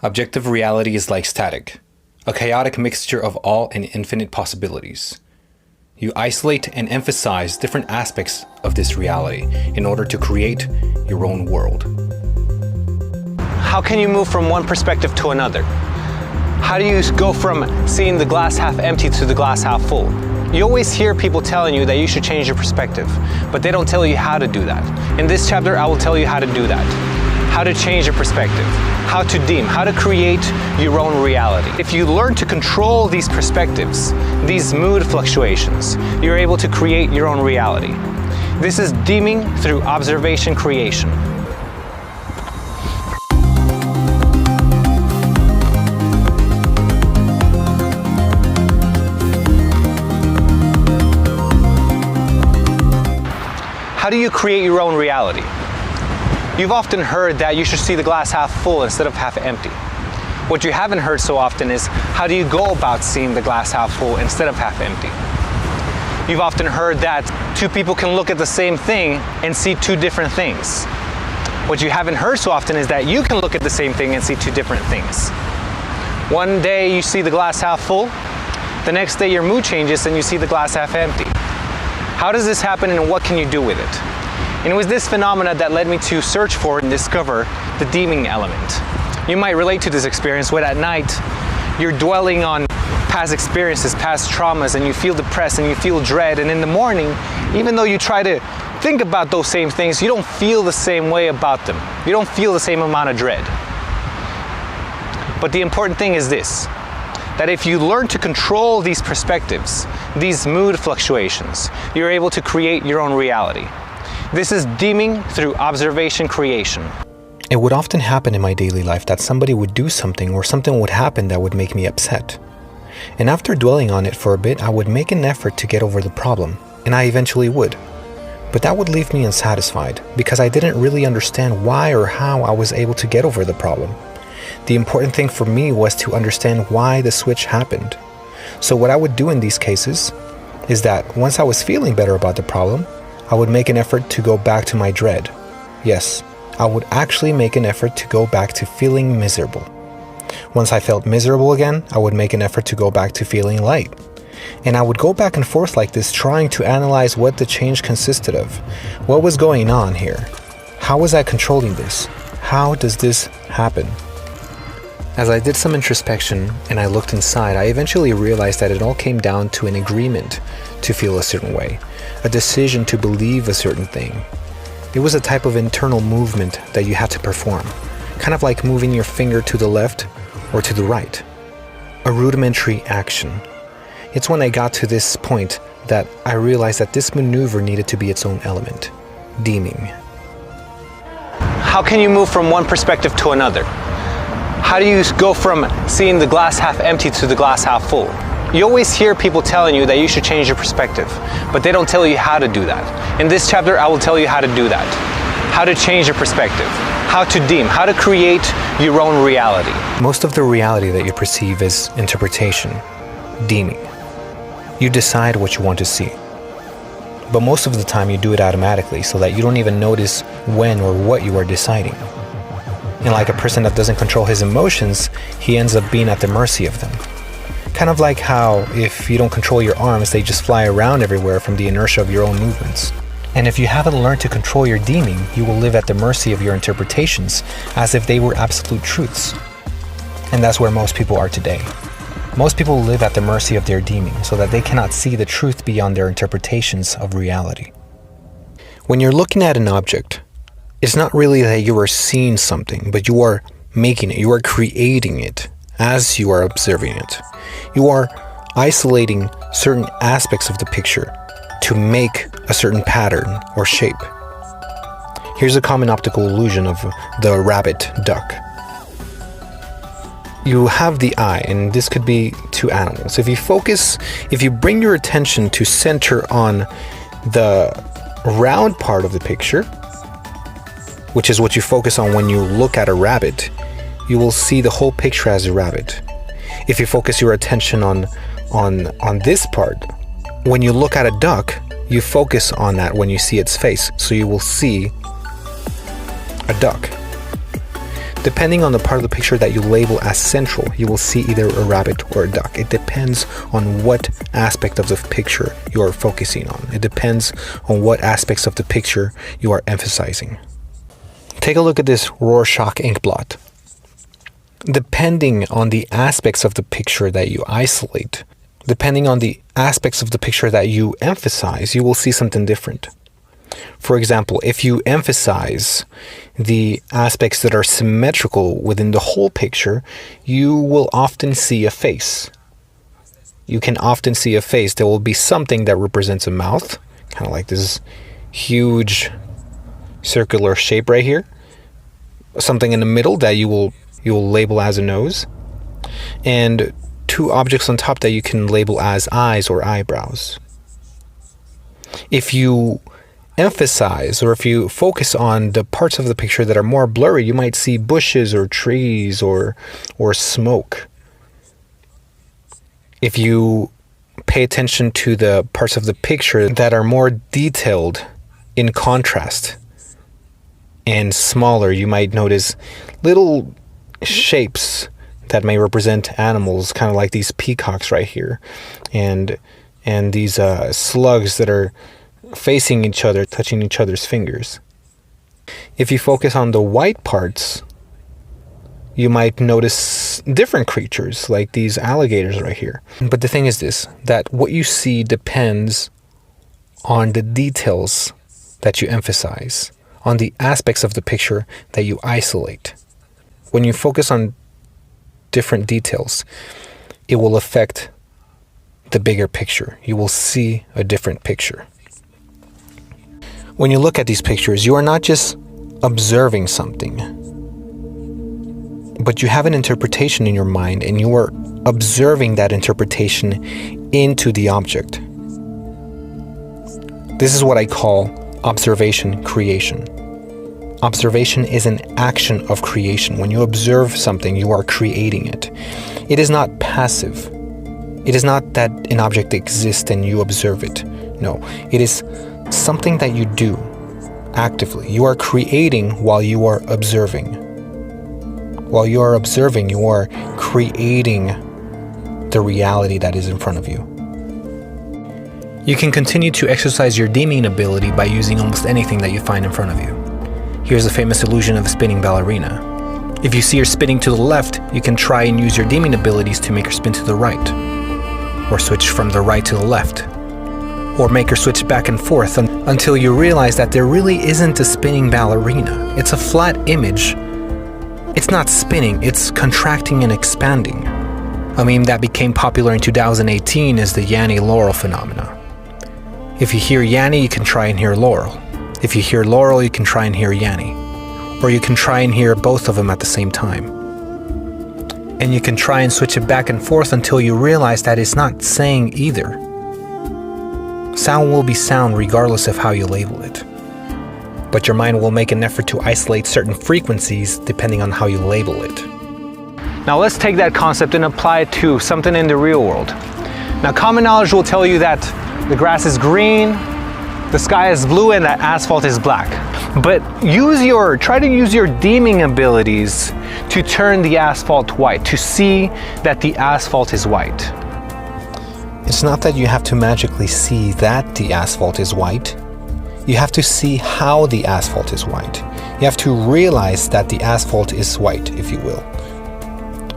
Objective reality is like static, a chaotic mixture of all and infinite possibilities. You isolate and emphasize different aspects of this reality in order to create your own world. How can you move from one perspective to another? How do you go from seeing the glass half empty to the glass half full? You always hear people telling you that you should change your perspective, but they don't tell you how to do that. In this chapter, I will tell you how to do that. How to change your perspective, how to deem, how to create your own reality. If you learn to control these perspectives, these mood fluctuations, you're able to create your own reality. This is deeming through observation creation. How do you create your own reality? You've often heard that you should see the glass half full instead of half empty. What you haven't heard so often is, how do you go about seeing the glass half full instead of half empty? You've often heard that two people can look at the same thing and see two different things. What you haven't heard so often is that you can look at the same thing and see two different things. One day you see the glass half full, the next day your mood changes and you see the glass half empty. How does this happen and what can you do with it? And it was this phenomena that led me to search for and discover the deeming element. You might relate to this experience where at night you're dwelling on past experiences, past traumas, and you feel depressed and you feel dread, and in the morning, even though you try to think about those same things, you don't feel the same way about them. You don't feel the same amount of dread. But the important thing is this, that if you learn to control these perspectives, these mood fluctuations, you're able to create your own reality. This is deeming through observation creation. It would often happen in my daily life that somebody would do something or something would happen that would make me upset. And after dwelling on it for a bit, I would make an effort to get over the problem, and I eventually would. But that would leave me unsatisfied because I didn't really understand why or how I was able to get over the problem. The important thing for me was to understand why the switch happened. So what I would do in these cases is that once I was feeling better about the problem, I would make an effort to go back to my dread. Yes, I would actually make an effort to go back to feeling miserable. Once I felt miserable again, I would make an effort to go back to feeling light. And I would go back and forth like this, trying to analyze what the change consisted of. What was going on here? How was I controlling this? How does this happen? As I did some introspection and I looked inside, I eventually realized that it all came down to an agreement to feel a certain way, a decision to believe a certain thing. It was a type of internal movement that you had to perform, kind of like moving your finger to the left or to the right. A rudimentary action. It's when I got to this point that I realized that this maneuver needed to be its own element, deeming. How can you move from one perspective to another? How do you go from seeing the glass half empty to the glass half full? You always hear people telling you that you should change your perspective, but they don't tell you how to do that. In this chapter, I will tell you how to do that. How to change your perspective, how to deem, how to create your own reality. Most of the reality that you perceive is interpretation, deeming. You decide what you want to see. But most of the time you do it automatically so that you don't even notice when or what you are deciding. And like a person that doesn't control his emotions, he ends up being at the mercy of them. Kind of like how if you don't control your arms, they just fly around everywhere from the inertia of your own movements. And if you haven't learned to control your deeming, you will live at the mercy of your interpretations as if they were absolute truths. And that's where most people are today. Most people live at the mercy of their deeming so that they cannot see the truth beyond their interpretations of reality. When you're looking at an object, it's not really that you are seeing something, but you are making it, you are creating it as you are observing it. You are isolating certain aspects of the picture to make a certain pattern or shape. Here's a common optical illusion of the rabbit duck. You have the eye, and this could be two animals. If you bring your attention to center on the round part of the picture, which is what you focus on when you look at a rabbit, you will see the whole picture as a rabbit. If you focus your attention on this part, when you look at a duck, you focus on that when you see its face, so you will see a duck. Depending on the part of the picture that you label as central, you will see either a rabbit or a duck. It depends on what aspect of the picture you are focusing on. It depends on what aspects of the picture you are emphasizing. Take a look at this Rorschach ink blot. Depending on the aspects of the picture that you isolate, depending on the aspects of the picture that you emphasize, you will see something different. For example, if you emphasize the aspects that are symmetrical within the whole picture, you will often see a face. You can often see a face. There will be something that represents a mouth, kind of like this huge circular shape right here. Something in the middle that you will label as a nose. And two objects on top that you can label as eyes or eyebrows. If you emphasize or if you focus on the parts of the picture that are more blurry, you might see bushes or trees or smoke. If you pay attention to the parts of the picture that are more detailed in contrast and smaller, you might notice little shapes that may represent animals, kind of like these peacocks right here, and these slugs that are facing each other, touching each other's fingers. If you focus on the white parts, you might notice different creatures like these alligators right here. But the thing is this, that what you see depends on the details that you emphasize, on the aspects of the picture that you isolate. When you focus on different details, it will affect the bigger picture. You will see a different picture. When you look at these pictures, you are not just observing something, but you have an interpretation in your mind and you are observing that interpretation into the object. This is what I call observation creation. Observation is an action of creation. When you observe something, you are creating it. It is not passive. It is not that an object exists and you observe it. No, it is something that you do actively. You are creating while you are observing. While you are observing, you are creating the reality that is in front of you. You can continue to exercise your deeming ability by using almost anything that you find in front of you. Here's a famous illusion of a spinning ballerina. If you see her spinning to the left, you can try and use your deeming abilities to make her spin to the right, or switch from the right to the left, or make her switch back and forth until you realize that there really isn't a spinning ballerina. It's a flat image. It's not spinning, it's contracting and expanding. A meme that became popular in 2018 is the Yanny Laurel phenomena. If you hear Yanny, you can try and hear Laurel. If you hear Laurel, you can try and hear Yanny. Or you can try and hear both of them at the same time. And you can try and switch it back and forth until you realize that it's not saying either. Sound will be sound regardless of how you label it. But your mind will make an effort to isolate certain frequencies depending on how you label it. Now let's take that concept and apply it to something in the real world. Now common knowledge will tell you that the grass is green, the sky is blue, and that asphalt is black. But try to use your deeming abilities to turn the asphalt white, to see that the asphalt is white. It's not that you have to magically see that the asphalt is white. You have to see how the asphalt is white. You have to realize that the asphalt is white, if you will.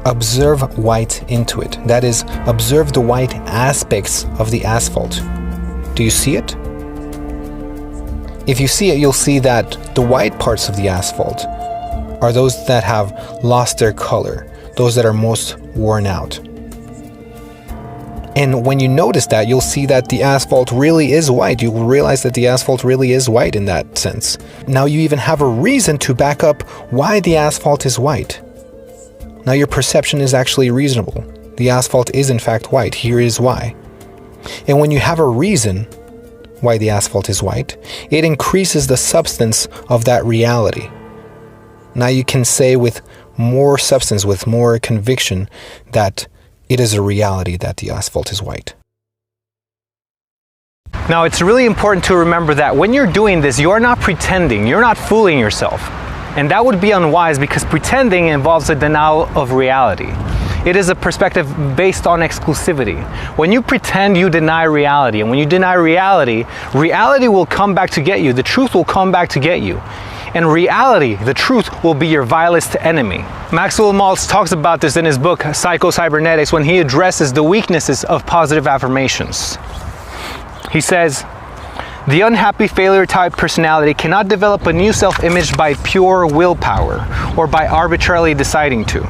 Observe white into it. That is, observe the white aspects of the asphalt. Do you see it? If you see it, you'll see that the white parts of the asphalt are those that have lost their color, those that are most worn out. And when you notice that, you'll see that the asphalt really is white. You will realize that the asphalt really is white in that sense. Now you even have a reason to back up why the asphalt is white. Now your perception is actually reasonable. The asphalt is in fact white. Here is why. And when you have a reason why the asphalt is white, it increases the substance of that reality. Now you can say with more substance, with more conviction, that it is a reality that the asphalt is white. Now it's really important to remember that when you're doing this, you're not pretending, you're not fooling yourself. And that would be unwise because pretending involves a denial of reality. It is a perspective based on exclusivity. When you pretend, you deny reality. And when you deny reality, reality will come back to get you. The truth will come back to get you. And reality, the truth, will be your vilest enemy. Maxwell Maltz talks about this in his book, Psycho-Cybernetics, when he addresses the weaknesses of positive affirmations. He says, the unhappy failure type personality cannot develop a new self-image by pure willpower or by arbitrarily deciding to.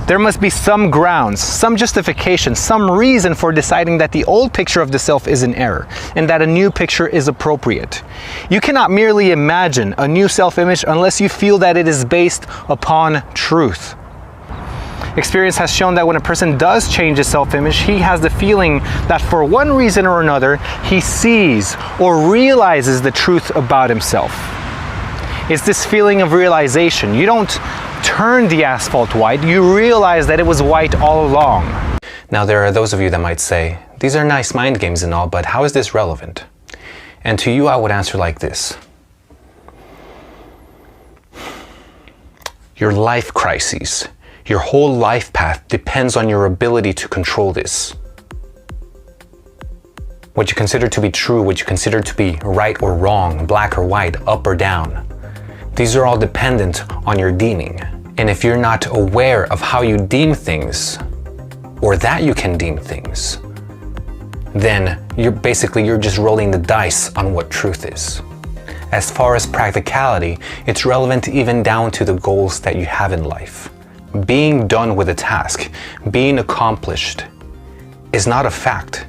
There must be some grounds, some justification, some reason for deciding that the old picture of the self is in error and that a new picture is appropriate. You cannot merely imagine a new self-image unless you feel that it is based upon truth. Experience has shown that when a person does change his self-image, he has the feeling that for one reason or another, he sees or realizes the truth about himself. It's this feeling of realization. You don't turn the asphalt white, you realize that it was white all along. Now there are those of you that might say, these are nice mind games and all, but how is this relevant? And to you I would answer like this. Your life crises, your whole life path depends on your ability to control this. What you consider to be true, what you consider to be right or wrong, black or white, up or down. These are all dependent on your deeming. And if you're not aware of how you deem things, or that you can deem things, then you're just rolling the dice on what truth is. As far as practicality, it's relevant even down to the goals that you have in life. Being done with a task, being accomplished, is not a fact.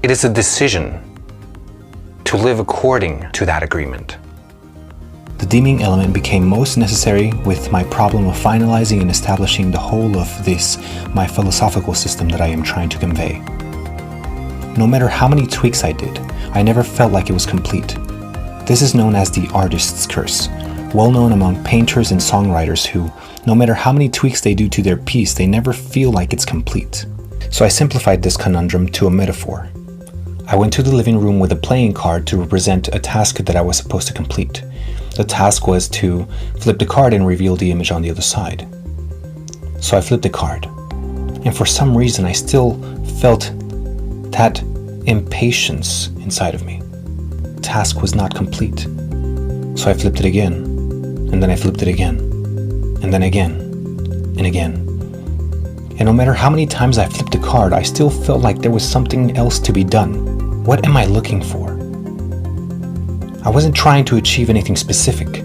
It is a decision to live according to that agreement. The deeming element became most necessary with my problem of finalizing and establishing the whole of this, my philosophical system that I am trying to convey. No matter how many tweaks I did, I never felt like it was complete. This is known as the artist's curse, well known among painters and songwriters who, no matter how many tweaks they do to their piece, they never feel like it's complete. So I simplified this conundrum to a metaphor. I went to the living room with a playing card to represent a task that I was supposed to complete. The task was to flip the card and reveal the image on the other side. So I flipped the card, and for some reason I still felt that impatience inside of me. The task was not complete. So I flipped it again, and then I flipped it again, and then again, and again. And no matter how many times I flipped the card, I still felt like there was something else to be done. What am I looking for? I wasn't trying to achieve anything specific.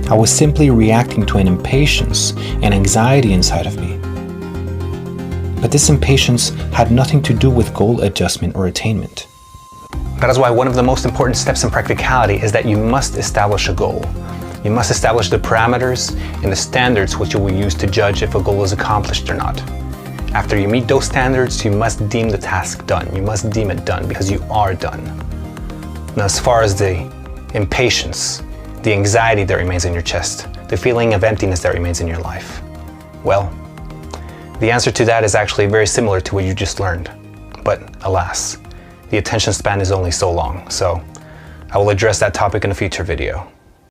I was simply reacting to an impatience and anxiety inside of me. But this impatience had nothing to do with goal adjustment or attainment. That is why one of the most important steps in practicality is that you must establish a goal. You must establish the parameters and the standards which you will use to judge if a goal is accomplished or not. After you meet those standards, you must deem the task done. You must deem it done because you are done. Now, as far as the impatience, the anxiety that remains in your chest, the feeling of emptiness that remains in your life, well, the answer to that is actually very similar to what you just learned. But alas, the attention span is only so long, so I will address that topic in a future video.